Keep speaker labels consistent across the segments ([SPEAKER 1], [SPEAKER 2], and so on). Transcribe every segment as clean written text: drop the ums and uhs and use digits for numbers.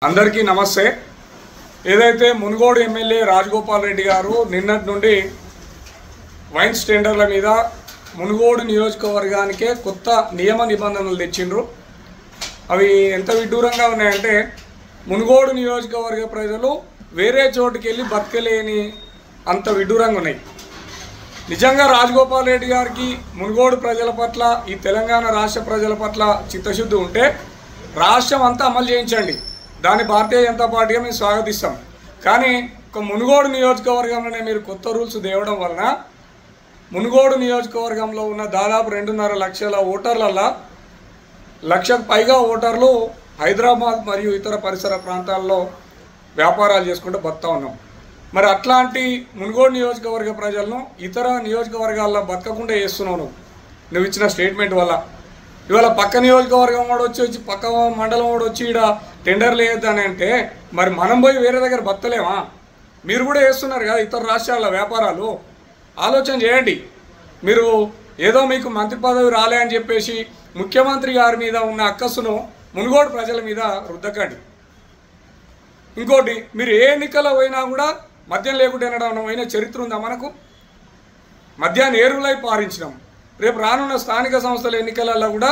[SPEAKER 1] అందరికీ నమస్తే। ఏదైతే మునుగోడు ఎమ్మెల్యే రాజగోపాల్ రెడ్డి గారు నిన్నటి నుండి వైన్స్ టెండర్ల మీద మునుగోడు నియోజకవర్గానికే కొత్త నియమ నిబంధనలు తెచ్చిండ్రు। అవి ఎంత విడ్డూరంగా ఉన్నాయంటే మునుగోడు నియోజకవర్గ ప్రజలు వేరే చోటుకి వెళ్ళి బతకలేని అంత విడ్డూరంగా ఉన్నాయి। నిజంగా రాజగోపాల్ రెడ్డి గారికి మునుగోడు ప్రజల పట్ల ఈ తెలంగాణ రాష్ట్ర ప్రజల పట్ల చిత్తశుద్ధి ఉంటే రాష్ట్రం అంతా అమలు చేయించండి, దాని భారతీయ జనతా పార్టీగా మేము స్వాగతిస్తాం। కానీ ఒక మునుగోడు నియోజకవర్గంలోనే మీరు కొత్త రూల్స్ తేవడం వలన మునుగోడు నియోజకవర్గంలో ఉన్న దాదాపు 2.5 లక్షల ఓటర్లలో 1 లక్షకు పైగా ఓటర్లు హైదరాబాద్ మరియు ఇతర పరిసర ప్రాంతాల్లో వ్యాపారాలు చేసుకుంటూ బతుకుతా ఉన్నాం। మరి అట్లాంటి మునుగోడు నియోజకవర్గ ప్రజలను ఇతర నియోజకవర్గాల్లో బతకకుండా చేస్తున్నావు నువ్వు ఇచ్చిన స్టేట్మెంట్ వల్ల। ఇవాళ పక్క నియోజకవర్గం వాడు వచ్చి పక్క మండలం వాడు వచ్చి ఇక్కడ టెండర్లు వేయొద్దని అంటే మరి మనం పోయి వేరే దగ్గర బతలేమా? మీరు కూడా వేస్తున్నారు కదా ఇతర రాష్ట్రాల వ్యాపారాలు, ఆలోచన చేయండి। మీరు ఏదో మీకు మంత్రి పదవి రాలే అని చెప్పేసి ముఖ్యమంత్రి గారి మీద ఉన్న అక్కసును మునుగోడు ప్రజల మీద రుద్దకండి। ఇంకోటి, మీరు ఏ ఎన్నికల్లో పోయినా కూడా మద్యం లేకుండా అయిన చరిత్ర ఉందా మనకు? మద్యాన్ని ఏరులై పారించినాం। రేపు రానున్న స్థానిక సంస్థల ఎన్నికలలో కూడా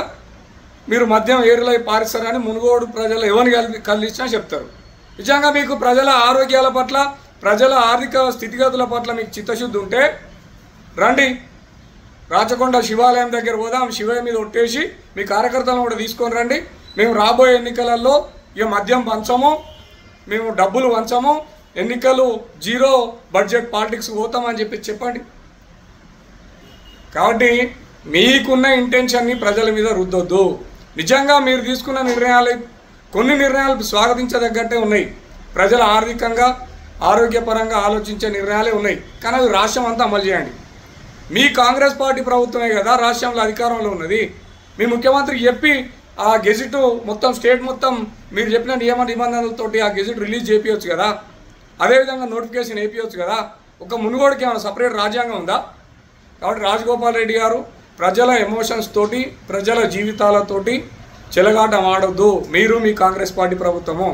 [SPEAKER 1] మీరు మద్యం ఏరులై పారిస్తారని మునుగోడు ప్రజలు ఎవరిని కలిసినా చెప్తారు। నిజంగా మీకు ప్రజల ఆరోగ్యాల పట్ల ప్రజల ఆర్థిక స్థితిగతుల పట్ల మీకు చిత్తశుద్ధి ఉంటే రండి, రాచకొండ శివాలయం దగ్గర పోదాం, శివయ్య మీద ఒట్టేసి మీ కార్యకర్తలను కూడా తీసుకొని రండి। మేము రాబోయే ఎన్నికలలో ఇక మద్యం పంచము, మేము డబ్బులు వంచము, ఎన్నికలు జీరో బడ్జెట్ పాలిటిక్స్ పోతామని చెప్పండి। కాబట్టి మీకున్న ఇంటెన్షన్ని ప్రజల మీద రుద్దొద్దు। నిజంగా మీరు తీసుకున్న నిర్ణయాలు కొన్ని నిర్ణయాలు స్వాగతించదగ్గట్టే ఉన్నాయి, ప్రజల ఆర్థికంగా ఆరోగ్యపరంగా ఆలోచించే నిర్ణయాలే ఉన్నాయి, కానీ అవి రాష్ట్రం అంతా అమలు చేయండి। మీ కాంగ్రెస్ పార్టీ ప్రభుత్వమే కదా రాష్ట్రంలో అధికారంలో ఉన్నది, మీ ముఖ్యమంత్రికి చెప్పి ఆ గెజిట్ మొత్తం స్టేట్ మొత్తం మీరు చెప్పిన నియమ నిబంధనలతోటి ఆ గెజిట్ రిలీజ్ చేయించవచ్చు కదా, అదేవిధంగా నోటిఫికేషన్ వేయించవచ్చు కదా। ఒక మునుగోడుకి ఏమైనా సపరేట్ రాజ్యాంగం ఉందా? కాబట్టి రాజగోపాల్ రెడ్డి గారు ప్రజల ఎమోషన్స్ తోటి ప్రజల జీవితాలతోటి చెలగాటం ఆడొద్దు, మీరు మీ కాంగ్రెస్ పార్టీ ప్రభుత్వము।